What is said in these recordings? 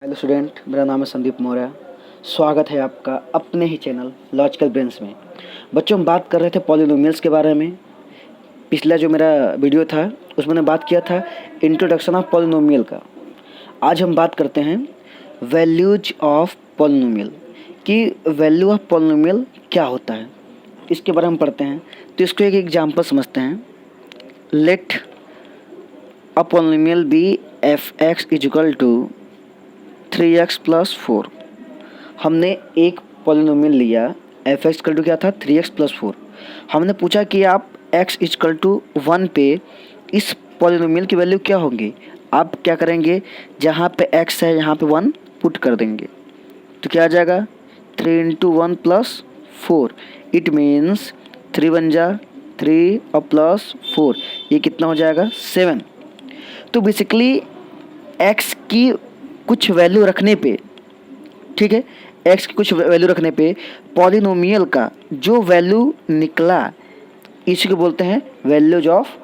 Hello student, मेरा नाम है संदीप मौर्य। स्वागत है आपका अपने ही चैनल लॉजिकल ब्रेन्स में। बच्चों, हम बात कर रहे थे पॉलिनोमियल्स के बारे में। पिछला जो मेरा वीडियो था उसमें मैंने बात किया था इंट्रोडक्शन ऑफ पॉलिनोमियल का। आज हम बात करते हैं वैल्यूज ऑफ पॉलिनोमियल कि वैल्यू ऑफ पॉलिनोमियल क्या होता है, इसके बारे में पढ़ते हैं। तो इसको एक एग्जाम्पल समझते हैं। Let a polynomial be f x is equal to 3x plus 4। हमने एक पॉलिनोमियल लिया, एफ एक्स इक्वल टू क्या था 3x प्लस 4। हमने पूछा कि आप x इक्वल टू 1 पे इस पॉलिनोमियल की वैल्यू क्या होंगी। आप क्या करेंगे, जहाँ पे x है यहाँ पे 1 पुट कर देंगे तो क्या आ जाएगा 3 इंटू 1 प्लस 4। इट मीन्स 3 बन जा 3 और प्लस 4, ये कितना हो जाएगा 7। तो बेसिकली x की कुछ वैल्यू रखने पे, ठीक है, x की कुछ वैल्यू रखने पे पॉलिनोमियल का जो वैल्यू निकला इसी को बोलते हैं वैल्यूज ऑफ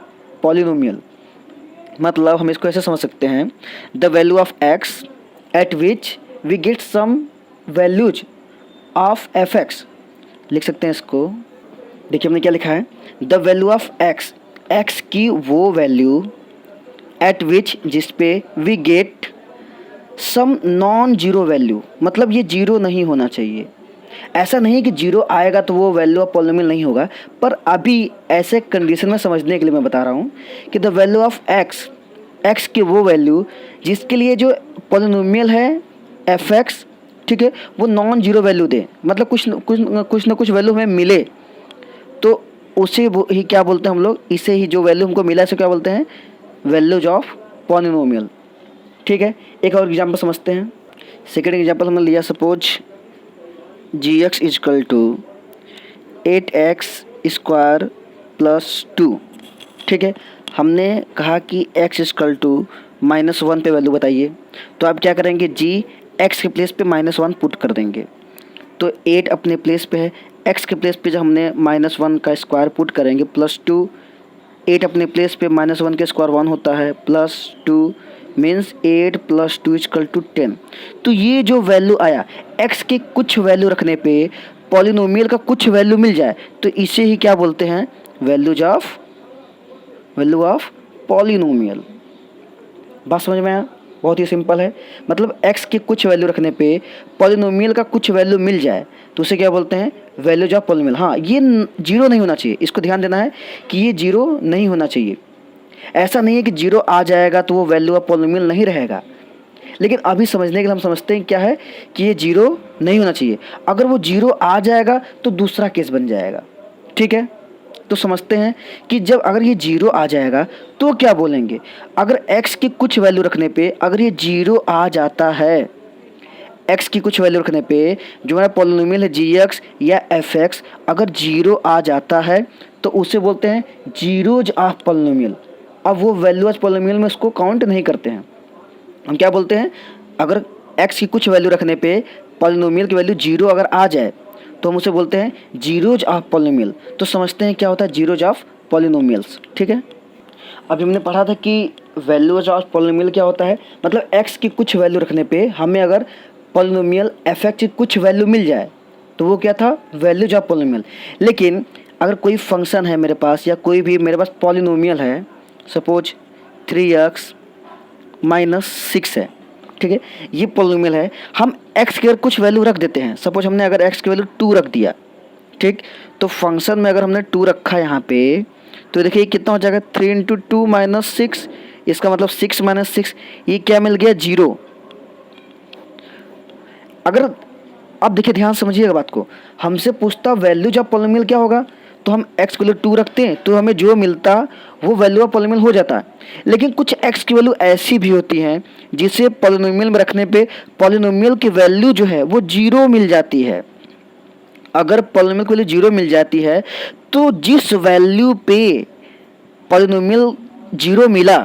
पॉलिनोमियल। मतलब हम इसको ऐसे समझ सकते हैं, the value of x at which we get some values of f x. लिख सकते हैं इसको। देखिए हमने क्या लिखा है, the value of x, x की वो वैल्यू एट विच जिस पे we get some non zero value. मतलब ये जीरो नहीं होना चाहिए। ऐसा नहीं कि जीरो आएगा तो वो वैल्यू ऑफ पॉलिनोमियल नहीं होगा, पर अभी ऐसे कंडीशन में समझने के लिए मैं बता रहा हूँ कि the value of x, x की वो वैल्यू जिसके लिए जो पॉलिनोमियल है एफ एक्स, ठीक है, वो नॉन जीरो वैल्यू दे। मतलब कुछ न कुछ वैल्यू हमें मिले तो उसे ही क्या बोलते हैं हम लोग, इसे ही जो वैल्यू हमको मिला इसे क्या बोलते हैं वैल्यूज ऑफ पॉलिनोमियल। ठीक है, एक और एग्जांपल समझते हैं। सेकेंड एग्जांपल हमने लिया, suppose g x is equal to 8x square plus 2। ठीक है, हमने कहा कि x इजकल टू -1 पे वैल्यू बताइए। तो आप क्या करेंगे, जी x के प्लेस पे -1 पुट कर देंगे। तो 8 अपने प्लेस पे है, x के प्लेस पे जब हमने -1 का स्क्वायर पुट करेंगे प्लस 2, 8 अपने प्लेस पे -1 के स्क्वायर 1 होता है plus 2 means 8 plus 2 equal to 10। तो ये जो वैल्यू आया, x के कुछ वैल्यू रखने पे पॉलिनोमियल का कुछ वैल्यू मिल जाए तो इसे ही क्या बोलते हैं वैल्यू ऑफ पॉलिनोमियल। बात समझ में आया? बहुत ही सिंपल है। मतलब x के कुछ वैल्यू रखने पे पॉलिनोमियल का कुछ वैल्यू मिल जाए तो उसे क्या बोलते हैं वैल्यूज ऑफ पॉलिनोमियल। हाँ, ये जीरो नहीं होना चाहिए, इसको ध्यान देना है कि ये जीरो नहीं होना चाहिए। ऐसा नहीं है कि जीरो आ जाएगा तो वो वैल्यू ऑफ पॉलिनोमियल नहीं रहेगा, लेकिन अभी समझने के लिए हम समझते हैं क्या है कि ये जीरो नहीं होना चाहिए। अगर वो जीरो आ जाएगा तो दूसरा केस बन जाएगा। ठीक है, तो समझते हैं कि जब अगर ये जीरो आ जाएगा तो क्या बोलेंगे। अगर x की कुछ वैल्यू रखने पे अगर ये जीरो आ जाता है, x की कुछ वैल्यू रखने पे जो हमारा पॉलिनोमियल है जी एक्स या एफ एक्स अगर जीरो आ जाता है तो उसे बोलते हैं जीरोज ऑफ पॉलिनोमियल। अब वो वैल्यू ऑफ पॉलिनोमियल में उसको काउंट नहीं करते हैं। हम क्या बोलते हैं, अगर x की कुछ वैल्यू रखने पे पॉलिनोमियल की वैल्यू जीरो अगर आ जाए तो हम उसे बोलते हैं जीरोज ऑफ पॉलिनोमियल। तो समझते हैं क्या होता है जीरोज ऑफ पॉलिनोमियल्स। ठीक है, अभी हमने पढ़ा था कि वैल्यूज ऑफ पॉलिनोमियल क्या होता है। मतलब x की कुछ वैल्यू रखने पे हमें अगर पॉलिनोमियल एफ एक्स की कुछ वैल्यू मिल जाए तो वो क्या था वैल्यूज ऑफ पॉलिनोमियल। लेकिन अगर कोई फंक्शन है मेरे पास या कोई भी मेरे पास पॉलिनोमियल है, सपोज 3x माइनस 6 है, ठीक है, ये पॉलिनोमियल है, हम x की अगर कुछ वैल्यू रख देते हैं, सपोज हमने अगर x की वैल्यू 2 रख दिया, ठीक, तो फंक्शन में अगर हमने 2 रखा यहाँ पे तो देखिए कितना हो जाएगा 3 इंटू 2 माइनस 6। इसका मतलब 6 माइनस 6, ये क्या मिल गया जीरो। अगर अब देखिए ध्यान समझिएगा बात को, हमसे पूछता वैल्यूज ऑफ पॉलिनोमियल क्या होगा तो हम x की वैल्यू 2 रखते हैं तो हमें जो मिलता वो वैल्यू ऑफ पॉलिनोमियल हो जाता है। लेकिन कुछ x की वैल्यू ऐसी भी होती हैं जिसे पॉलिनोमियल में रखने पे पॉलिनोमियल की वैल्यू जो है वो जीरो मिल जाती है। अगर पॉलिनोमियल की वैल्यू जीरो मिल जाती है तो जिस वैल्यू पे पॉलिनोमियल जीरो मिला,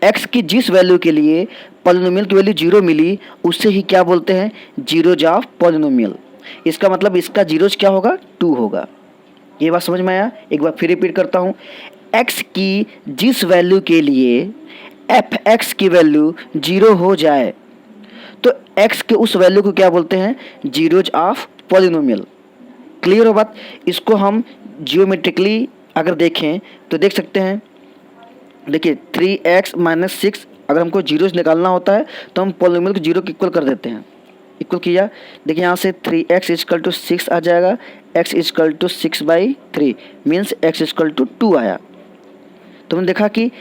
x की जिस वैल्यू के लिए पॉलिनोमियल की वैल्यू जीरो मिली उसे ही क्या बोलते हैं जीरोज ऑफ पॉलिनोमियल। इसका मतलब इसका जीरोज क्या होगा 2 होगा। ये बात समझ में आया? एक बार फिर रिपीट करता हूँ, x की जिस वैल्यू के लिए एफ एक्स की वैल्यू जीरो हो जाए तो x के उस वैल्यू को क्या बोलते हैं, जीरोज ऑफ पॉलिनोमियल। क्लियर हो बात। इसको हम जियोमेट्रिकली अगर देखें तो देख सकते हैं, देखिए 3x माइनस 6 अगर हमको जीरोज निकालना होता है तो हम पॉलिनोमियल को जीरो के इक्वल कर देते हैं। इक्वल किया, देखिए यहाँ से 3x इजकल टू 6 आ जाएगा, x is equal to 6/3 means x is equal to 2 आया। तो हमने देखा कि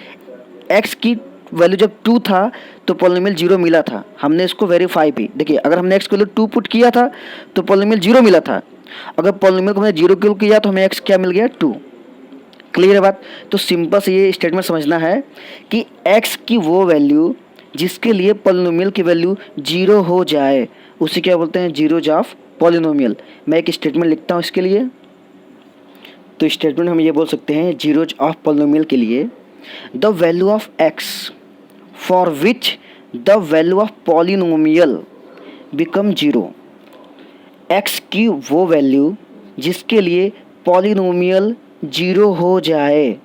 x की वैल्यू जब 2 था तो पॉलिनोमियल जीरो मिला था, हमने इसको वेरीफाई भी। देखिए अगर हमने x की वैल्यू 2 पुट किया था तो पॉलिनोमियल जीरो मिला था, अगर पॉलिनोमियल को हमने जीरो क्यों किया तो हमें x क्या मिल गया, 2। क्लियर है बात। तो सिंपल से ये स्टेटमेंट समझना है कि x की वो वैल्यू जिसके लिए पॉलिनोमियल की वैल्यू जीरो हो जाए उसे क्या बोलते हैं, जीरोज ऑफ पॉलिनोमियल। मैं एक स्टेटमेंट लिखता हूँ इसके लिए। तो स्टेटमेंट हम ये बोल सकते हैं जीरोज ऑफ पॉलिनोमियल के लिए, the value of x for which the value of polynomial become zero. x की वो वैल्यू जिसके लिए पॉलिनोमियल जीरो हो जाए,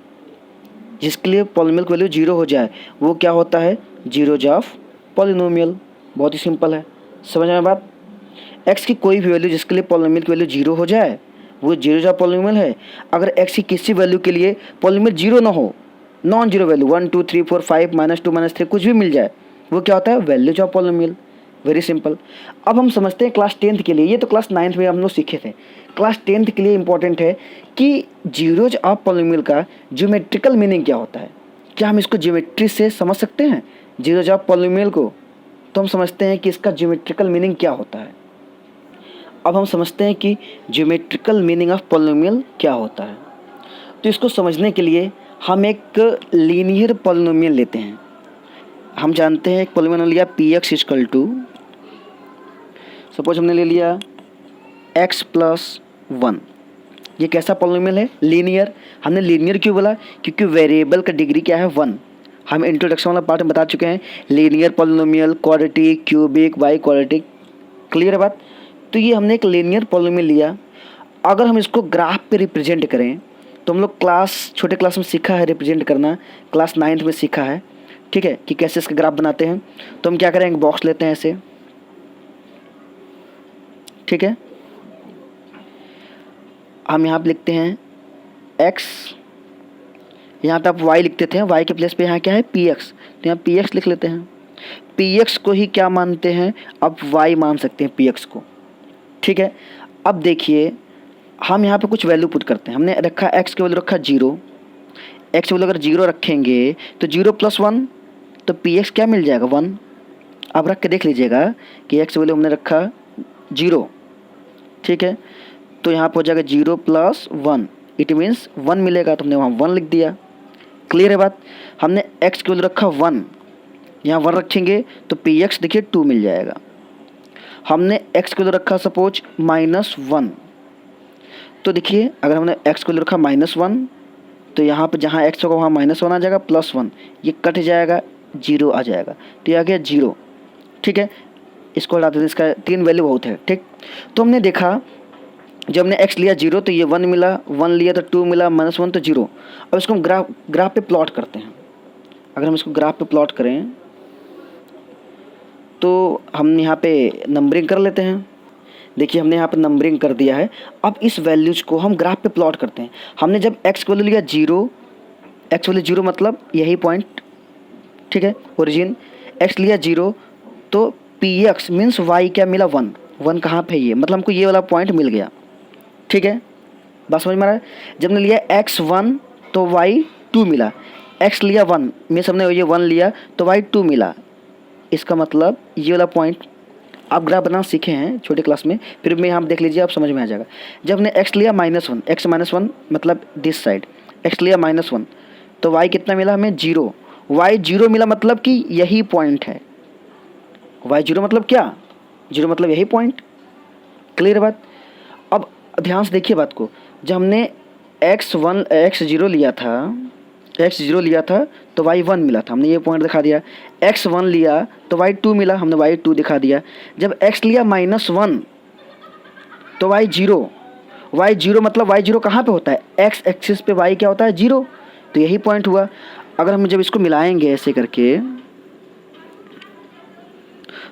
जिसके लिए पॉलिनोमियल की वैल्यू जीरो हो जाए वो क्या होता है, जीरोज ऑफ पॉलिनोमियल। बहुत ही सिंपल है, समझ में बात। x की कोई भी वैल्यू जिसके लिए पॉलिनोमियल की वैल्यू जीरो हो जाए वो जीरोज ऑफ पॉलिनोमियल है। अगर x की किसी वैल्यू के लिए पॉलिनोमियल जीरो ना हो, नॉन जीरो वैल्यू 1 2 3 4 5 -2 -3 कुछ भी मिल जाए, वो क्या होता है, values of polynomial. Very simple. अब हम समझते हैं क्लास 10th के लिए, ये तो क्लास 9th में हम लोग सीखे थे, क्लास 10th के लिए इंपॉर्टेंट है कि जीरोज ऑफ पॉलिनोमियल का ज्योमेट्रिकल मीनिंग क्या होता है। क्या हम इसको ज्योमेट्री से समझ सकते हैं जीरोज ऑफ पॉलिनोमियल को? तो हम समझते हैं कि इसका ज्योमेट्रिकल मीनिंग क्या होता है। अब हम समझते हैं कि ज्योमेट्रिकल मीनिंग ऑफ पॉलिनोमियल क्या होता है। तो इसको समझने के लिए हम एक लीनियर पॉलिनोमियल लेते हैं। हम जानते हैं एक पॉलिनोमियल लिया px इक्वल टू, सपोज हमने ले लिया x प्लस 1। ये कैसा पॉलिनोमियल है, लीनियर। हमने लीनियर क्यों बोला, क्योंकि वेरिएबल का डिग्री क्या है, 1। हम इंट्रोडक्शन वाला पार्ट में बता चुके हैं, linear polynomial, quadratic, cubic, by quadratic. Clear है बात। तो ये हमने एक लीनियर पॉलिनोमियल लिया। अगर हम इसको ग्राफ पे रिप्रेजेंट करें तो हम लोग छोटे क्लास में सीखा है रिप्रेजेंट करना, क्लास 9th में सीखा है, ठीक है, कि कैसे इसका ग्राफ बनाते हैं। तो हम क्या करेंगे, बॉक्स लेते हैं ऐसे, ठीक है। हम यहाँ पे लिखते हैं x, यहाँ पे आप y लिखते थे, y के प्लेस पे यहाँ क्या है, px, तो यहाँ px लिख लेते हैं। px को ही क्या मानते हैं, अब y मान सकते हैं px को, ठीक है। अब देखिए हम यहाँ पे कुछ वैल्यू पुट करते हैं। हमने रखा x की वैल्यू रखा 0, x की वैल्यू अगर 0 रखेंगे तो 0 + 1 तो px क्या मिल जाएगा, 1। अब रख के देख लीजिएगा कि x वैल्यू हमने रखा 0, ठीक है। तो यहाँ पर हो जाएगा 0 + 1, इट मीन्स 1 मिलेगा, तो हमने वहाँ 1 लिख दिया। क्लियर है बात। हमने x की वैल्यू रखा 1, यहाँ 1 रखेंगे तो px देखिए 2 मिल जाएगा। हमने x की वैल्यू रखा सपोज -1, तो देखिए अगर हमने x को रखा -1 तो यहाँ पे जहाँ x होगा वहाँ -1 आ जाएगा, +1 ये कट जाएगा, 0 आ जाएगा, तो ये आ गया 0, ठीक है। इसको हटा देते, इसका 3 वैल्यू बहुत है, ठीक। तो हमने देखा जब हमने x लिया 0 तो ये 1 मिला, 1 लिया तो 2 मिला, -1 तो 0। अब इसको हम ग्राफ पे प्लॉट करते हैं। अगर हम इसको ग्राफ पे प्लॉट करें तो हम यहाँ पे नंबरिंग कर लेते हैं। देखिए हमने यहाँ पर नंबरिंग कर दिया है। अब इस वैल्यूज को हम ग्राफ पे प्लॉट करते हैं। हमने जब x वैल्यू लिया 0, x वैल्यू 0 मतलब यही पॉइंट, ठीक है, ओरिजिन। x लिया 0 तो px मीन्स y क्या मिला, 1। 1 कहाँ पे है, ये मतलब हमको ये वाला पॉइंट मिल गया, ठीक है। बात समझ में आ रहा है। जब हमने लिया x 1 तो y 2 मिला, x लिया 1 मीन्स हमने ये 1 लिया तो y 2 मिला। इसका मतलब ये वाला पॉइंट आप ग्राफ बनाना सीखे हैं छोटे क्लास में, फिर भी यहाँ देख लीजिए, आप समझ में आ जाएगा। जब हमने x लिया -1, x -1 मतलब दिस साइड, x लिया -1 तो y कितना मिला हमें, 0। y 0 मिला मतलब कि यही पॉइंट है। y 0 मतलब क्या, 0 मतलब यही पॉइंट। क्लियर बात। अब ध्यान से देखिए बात को, जब हमने x 0 लिया था तो y 1 मिला था, हमने ये पॉइंट दिखा दिया। x 1 लिया तो y 2 मिला, हमने y 2 दिखा दिया। जब x लिया -1 तो y 0 मतलब y 0 कहाँ पे होता है, x एक्सिस पे y क्या होता है, 0, तो यही पॉइंट हुआ। अगर हम जब इसको मिलाएंगे ऐसे करके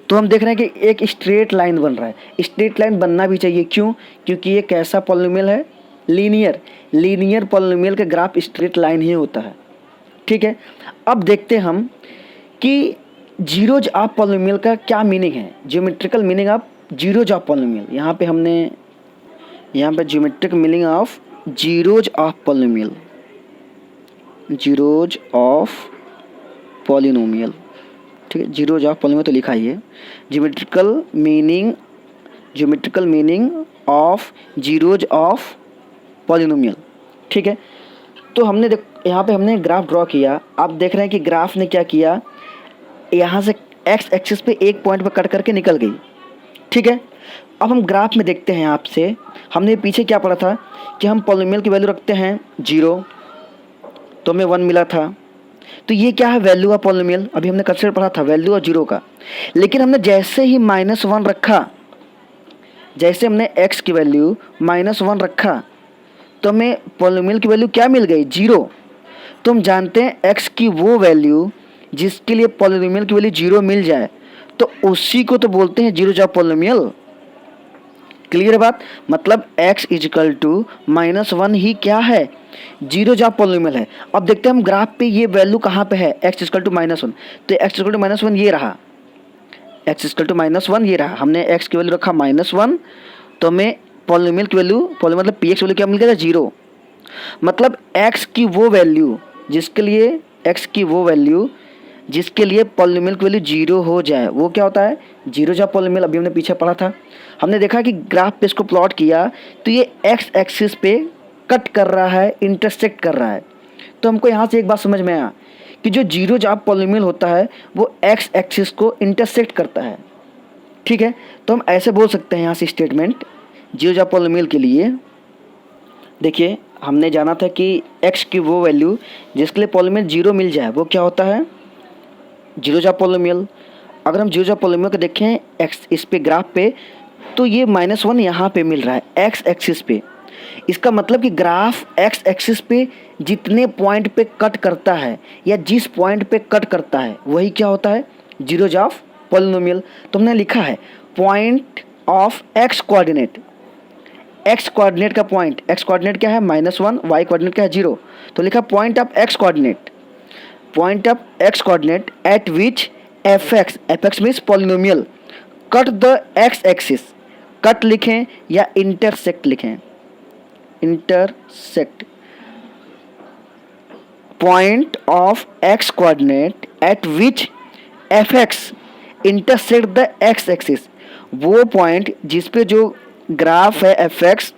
तो हम देख रहे हैं कि एक स्ट्रेट लाइन बन रहा है। स्ट्रेट लाइन बनना भी चाहिए, क्यों? क्योंकि ये कैसा पॉलिनोमियल है? लीनियर पॉलिनोमियल का ग्राफ स्ट्रेट लाइन ही होता है। ठीक है, अब देखते हैं हम कि जीरोज ऑफ पॉलिनोमियल का क्या मीनिंग है, geometrical meaning of zeros of polynomial. यहाँ पे geometric meaning of zeros of polynomial, zeros of polynomial. ठीक है, जीरोज ऑफ पॉलिनोमियल तो लिखा ही है, geometrical meaning of zeros of polynomial. ठीक है, तो हमने यहाँ पे हमने ग्राफ ड्रॉ किया। आप देख रहे हैं कि ग्राफ ने क्या किया, यहाँ से एक्स एक्सिस पे एक पॉइंट पर कट करके निकल गई। ठीक है, अब हम ग्राफ में देखते हैं। आपसे हमने पीछे क्या पढ़ा था कि हम पॉलिनोमियल की वैल्यू रखते हैं 0, तो हमें 1 मिला था। तो ये क्या है? Value of polynomial. अभी हमने कंसेप्ट पढ़ा था वैल्यू और 0 का। लेकिन हमने जैसे ही -1 रखा, जैसे हमने x की वैल्यू -1 रखा, तो हमें पॉलिनोमियल की वैल्यू क्या मिल गई? 0। तो हम जानते हैं x की वो वैल्यू जिसके लिए पॉलिनोमियल की वैल्यू 0 मिल जाए, तो उसी को तो बोलते हैं जीरोज ऑफ पॉलिनोमियल। क्लियर बात? मतलब x इजिकल टू -1 ही क्या है? जीरोज ऑफ पॉलिनोमियल है। अब देखते हैं हम ग्राफ पे ये वैल्यू कहाँ पे है, x इजिकल टू -1। तो x इजिकल टू -1 ये रहा, x इजिकल टू -1 ये रहा। हमने x की वैल्यू रखा -1, तो हमें पॉलिनोमियल की वैल्यू, पॉलिनोमियल मतलब px वैल्यू क्या मिल गया? 0। मतलब x की वो वैल्यू जिसके लिए पॉलिनोमियल की वैल्यू 0 हो जाए, वो क्या होता है? Zeros of polynomial. अभी हमने पीछे पढ़ा था, हमने देखा कि ग्राफ पे इसको प्लॉट किया तो ये एक्स एक्सिस पे कट कर रहा है, इंटरसेक्ट कर रहा है। तो हमको यहाँ से एक बात समझ में आया कि जो जीरोज ऑफ पॉलिनोमियल होता है वो एक्स एक्सिस को इंटरसेक्ट करता है। ठीक है, तो हम ऐसे बोल सकते हैं यहाँ से स्टेटमेंट जीरोज ऑफ पॉलिनोमियल के लिए। देखिए, हमने जाना था कि x की वो वैल्यू जिसके लिए पॉलिनोमियल 0 मिल जाए, वो क्या होता है? Zeros of polynomial. अगर हम जीरोज ऑफ पॉलिनोमियल को देखें x इस पे ग्राफ पे, तो ये -1 यहाँ पे मिल रहा है x एक्सिस पे। इसका मतलब कि ग्राफ x एक्सिस पे जितने पॉइंट पे कट करता है या जिस पॉइंट पे कट करता है वही क्या होता है? Zeros of polynomial. तो हमने लिखा है point of x coordinate, x coordinate का पॉइंट, x कोऑर्डिनेट क्या है? -1, y कोऑर्डिनेट क्या है? 0। तो लिखा point of x coordinate, eight which fx means polynomial cut the x axis. Cut लिखें या इंटरसेक्ट लिखें? Intersect. Point of x coordinate eight which fx intersect the x axis. वो पॉइंट जिस पे जो ग्राफ है fx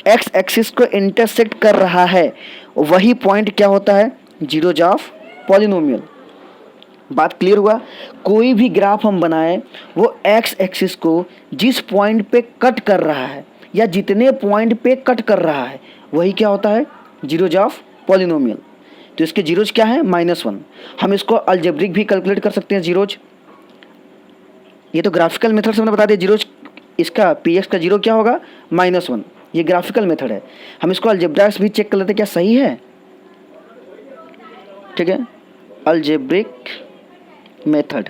x एक्सिस को intersect कर रहा है, वही पॉइंट क्या होता है? Zeros of polynomial. बात क्लियर हुआ? कोई भी ग्राफ हम बनाएं, वो x एक्सिस को जिस पॉइंट पे कट कर रहा है या जितने पॉइंट पे कट कर रहा है, वही क्या होता है? Zeros of polynomial. तो इसके जीरोज क्या है? -1। हम इसको अलजेब्रिक भी कैलकुलेट कर सकते हैं जीरोज। ये तो ग्राफिकल मेथड से मैंने बता दिया जीरोज। इसका px का 0 क्या होगा? -1। ये ग्राफिकल मेथड है। हम इसको अलजेब्रा से भी चेक कर लेते हैं क्या सही है। ठीक है, अलजेब्रिक मेथड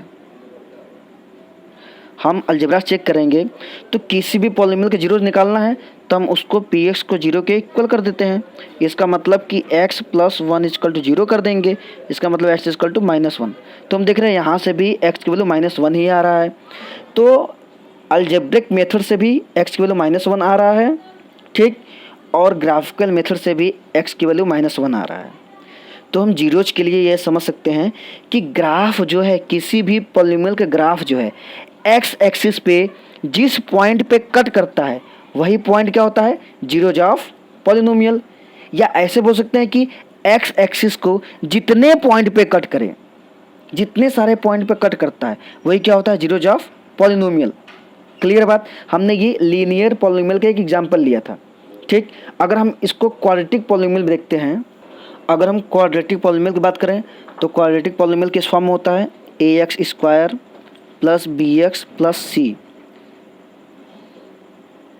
हम अलजेब्रा चेक करेंगे। तो किसी भी पॉलिनोमियल के जीरोज निकालना है तो हम उसको px को 0 के इक्वल कर देते हैं। इसका मतलब कि x + 1 = 0 कर देंगे। इसका मतलब x = -1। तो हम देख रहे हैं यहाँ से भी x की वैल्यू -1 ही आ रहा है। तो अलजेब्रिक मेथड से भी x की वैल्यू -1 आ रहा है। ठीक, और ग्राफिकल मेथड से भी x की वैल्यू -1 आ रहा है। तो हम जीरोज के लिए ये समझ सकते हैं कि ग्राफ जो है, किसी भी पॉलिनोमियल का ग्राफ जो है, x एक्सिस पे जिस पॉइंट पे कट करता है वही पॉइंट क्या होता है? Zeros of polynomial. या ऐसे बोल सकते हैं कि x एक्सिस को जितने पॉइंट पे कट करे, जितने सारे पॉइंट पे कट करता है, वही क्या होता है? Zeros of polynomial. क्लियर बात? हमने ये लीनियर पॉलिनोमियल का एक एग्जाम्पल लिया था। ठीक, अगर हम इसको क्वाड्रेटिक पॉलिनोमियल देखते हैं, अगर हम क्वाड्रेटिक पॉलिनोमियल की बात करें तो क्वाड्रेटिक पॉलिनोमियल किस फॉर्म में होता है? ax² + bx + c।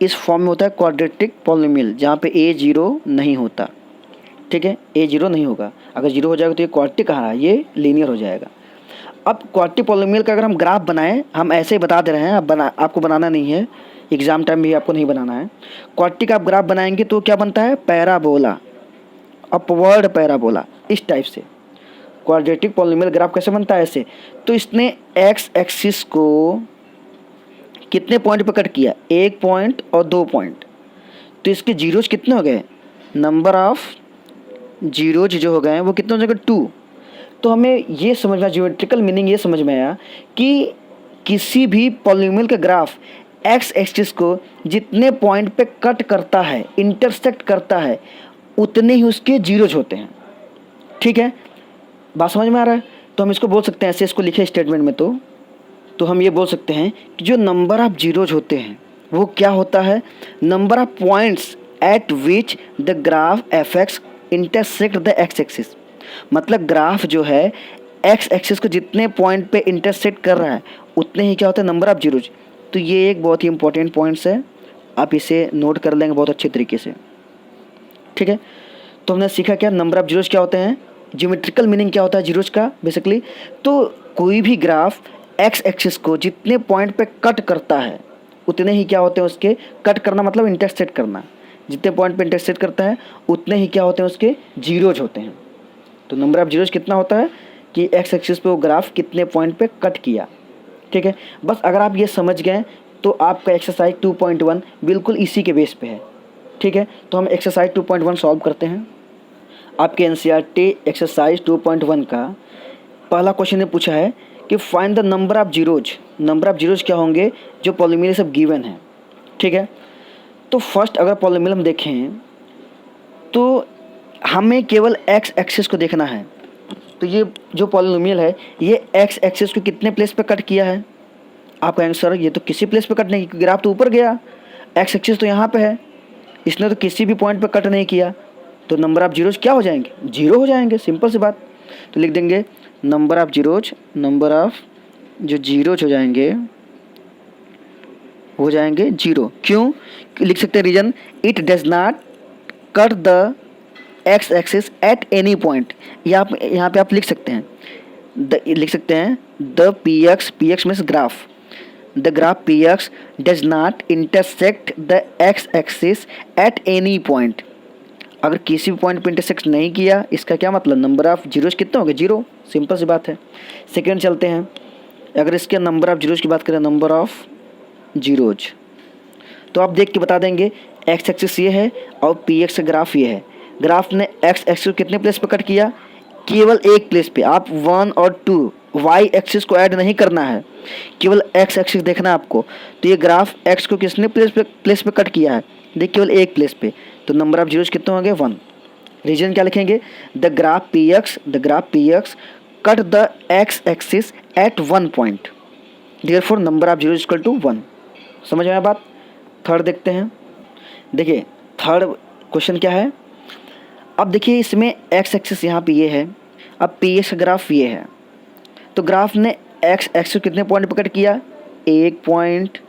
इस फॉर्म में होता है क्वाड्रेटिक पॉलिनोमियल, जहाँ पे a0 नहीं होता। ठीक है, a0 नहीं होगा। अगर 0 हो जाएगा तो ये क्वाड्रेटिक कहाँ रहा? ये लीनियर हो जाएगा। अब क्वाड्रेटिक पॉलिनोमियल का अगर हम ग्राफ बनाएं, हम ऐसे ही बता दे रहे हैं, आपको बनाना नहीं है, एग्जाम टाइम भी आपको नहीं बनाना है। क्वाड्रेटिक आप ग्राफ बनाएंगे तो क्या बनता है, पैराबोला, अपवर्ड पैराबोला, इस टाइप से। क्वाड्रेटिक पॉलिनोमियल ग्राफ कैसे बनता है, ऐसे। तो इसने एक्स एक्सिस को कितने पॉइंट पे कट किया, 1 पॉइंट और 2 पॉइंट, तो इसके जीरोज कितने हो गए, नंबर ऑफ जीरोज जो हो गए वो कितने हो जाएंगे, 2। तो हमें ये समझ में, ज्योमेट्रिकल मीनिंग ये समझ में आया कि किसी भी पॉलिनोमियल का ग्राफ एक्स एक्सिस को जितने पॉइंट पे कट करता है, इंटरसेक्ट करता है, उतने ही उसके जीरोज होते हैं। ठीक है, बात समझ में आ रहा है। तो हम इसको बोल सकते हैं ऐसे, इसको लिखे स्टेटमेंट में, तो हम ये बोल सकते हैं कि जो नंबर ऑफ जीरोज होते हैं वो क्या होता है, number of points at which the graph F x intersect the x axis. मतलब ग्राफ जो है एक्स एक्सिस को जितने पॉइंट पे इंटरसेक्ट कर रहा है उतने ही क्या होता है, नंबर ऑफ जीरोज। तो ये एक बहुत ही इंपॉर्टेंट पॉइंट्स है, आप इसे नोट कर लेंगे बहुत अच्छे तरीके से। ठीक है, तो हमने सीखा क्या, नंबर ऑफ जीरोज क्या होते हैं, ज्योमेट्रिकल मीनिंग क्या होता है जीरोज का बेसिकली। तो कोई भी ग्राफ एक्स एक्सिस को जितने पॉइंट पे कट करता है उतने ही क्या होते हैं उसके, कट करना मतलब इंटरसेक्ट करना, जितने पॉइंट पे इंटरसेक्ट करता है उतने ही क्या होते हैं उसके जीरोज होते हैं। तो नंबर ऑफ जीरोज कितना होता है कि एक्स एक्सिस पे वो ग्राफ कितने पॉइंट पे कट किया। ठीक है, बस अगर आप ये समझ गए तो आपका एक्सरसाइज 2.1 बिल्कुल इसी के बेस पे है। ठीक है, तो हम एक्सरसाइज 2.1 सॉल्व करते हैं। आपके एनसीईआरटी एक्सरसाइज 2.1 का पहला क्वेश्चन ने पूछा है कि find the number of zeros. Number of zeros क्या होंगे, जो पॉलिनोमियल सब गिवन है। ठीक है, तो फर्स्ट अगर पॉलिनोमियल हम देखें तो हमें केवल एक्स एक्सिस को देखना है। तो ये जो पॉलिनोमियल है ये एक्स एक्सिस को कितने प्लेस पे कट किया है, आप कहेंगे सर ये तो किसी प्लेस पे कट नहीं, क्योंकि ग्राफ तो ऊपर गया, एक्स एक्सिस तो यहाँ पे है, इसने तो किसी भी पॉइंट पे कट नहीं किया। तो नंबर ऑफ जीरोज क्या हो जाएंगे, जीरो हो जाएंगे, सिंपल सी बात। तो लिख देंगे number of zeros, number of जो जीरोज हो जाएंगे जीरो। क्यों लिख सकते हैं reason, it does not cut the x axis at any point. यहाँ पे आप लिख सकते हैं लिख सकते हैं the p x means graph, the graph p x does not intersect the x axis at any point. अगर किसी भी पॉइंट पे इंटरसेक्ट नहीं किया, इसका क्या मतलब, नंबर ऑफ जीरोज कितने होंगे, जीरो, सिंपल सी बात है। सेकेंड चलते हैं, अगर इसके नंबर ऑफ जीरोज की बात करें, नंबर ऑफ जीरोज, तो आप देख के बता देंगे एक्स एक्सिस ये है और पी एक्स का ग्राफ ये है। ग्राफ ने एक्स एक्सिस को कितने प्लेस पे कट किया, केवल एक प्लेस पे। आप 1 और 2 वाई एक्सिस को ऐड नहीं करना है, केवल एक्स एक्सिस देखना है आपको। तो ये ग्राफ एक्स को किसने प्लेस पे कट किया है, देखिए केवल एक प्लेस पे। तो नंबर ऑफ जीरोज कितने होंगे, 1। रीजन क्या लिखेंगे, the graph p x cut the x axis at 1 point, therefore number of zeros equal to 1। समझ में आया बात। थर्ड देखते हैं, देखिए थर्ड क्वेश्चन क्या है। अब देखिए इसमें एक्स एक्सिस यहाँ पे ये है, अब पी एक्स का ग्राफ ये है। तो ग्राफ ने एक्स एक्सिस कितने पॉइंट पे कट किया, 1 पॉइंट,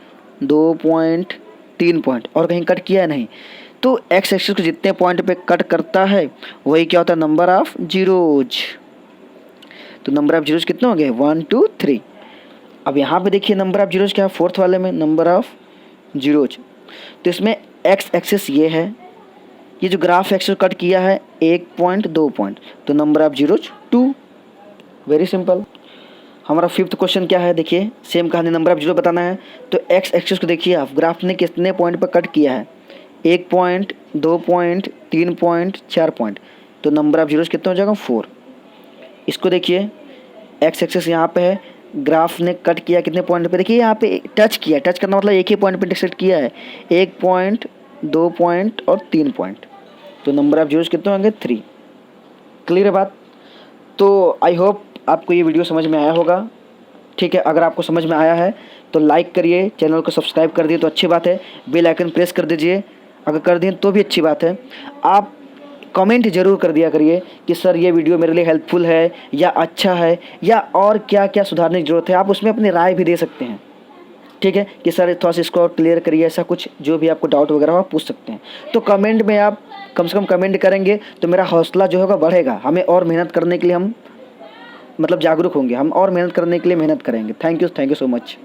2 पॉइंट, 3 पॉइंट, और कहीं कट किया नहीं। तो एक्स एक्सिस को जितने पॉइंट पे कट करता है वही क्या होता है, नंबर ऑफ जीरोज। तो नंबर ऑफ जीरोज कितने हो गए, 1 2 3। अब यहाँ पे देखिए नंबर ऑफ जीरोज क्या है, फोर्थ वाले में नंबर ऑफ जीरोज। तो इसमें एक्स एक्सिस ये है, ये जो ग्राफ एक्सिस कट किया है 1 पॉइंट 2 पॉइंट, तो number of zeros 2। Very simple. हमारा फिफ्थ क्वेश्चन क्या है, देखिए सेम कहानी, नंबर ऑफ जीरो बताना है। तो एक्स एक्सिस को देखिए आप, ग्राफ ने कितने पॉइंट पर कट किया है, 1 पॉइंट, 2 पॉइंट, 3 पॉइंट, 4 पॉइंट, तो नंबर ऑफ जीरोज कितना हो जाएगा, 4। इसको देखिए एक्स एक्सिस यहाँ पे है, ग्राफ ने कट किया कितने पॉइंट पे, देखिए यहाँ पे टच किया, टच करना मतलब एक ही पॉइंट पे इंटरसेक्ट किया है, 1 पॉइंट, 2 पॉइंट और 3 पॉइंट, तो नंबर ऑफ जीरोज कितने होंगे, 3। क्लियर है बात। तो आई होप आपको ये वीडियो समझ में आया होगा। ठीक है, अगर आपको समझ में आया है तो लाइक करिए, चैनल को सब्सक्राइब कर दिए तो अच्छी बात है, बेल आइकन प्रेस कर दीजिए, अगर कर दिए तो भी अच्छी बात है। आप कमेंट ज़रूर कर दिया करिए कि सर ये वीडियो मेरे लिए हेल्पफुल है या अच्छा है, या और क्या क्या सुधारने की ज़रूरत है। आप उसमें अपनी राय भी दे सकते हैं। ठीक है, कि सर थोड़ा सा इसको और क्लियर करिए, ऐसा कुछ जो भी आपको डाउट वगैरह आप पूछ सकते हैं। तो कमेंट में आप कम से कम कमेंट करेंगे तो मेरा हौसला जो होगा बढ़ेगा, हमें और मेहनत करने के लिए हम मतलब जागरूक होंगे, हम और मेहनत करने के लिए मेहनत करेंगे। Thank you so much.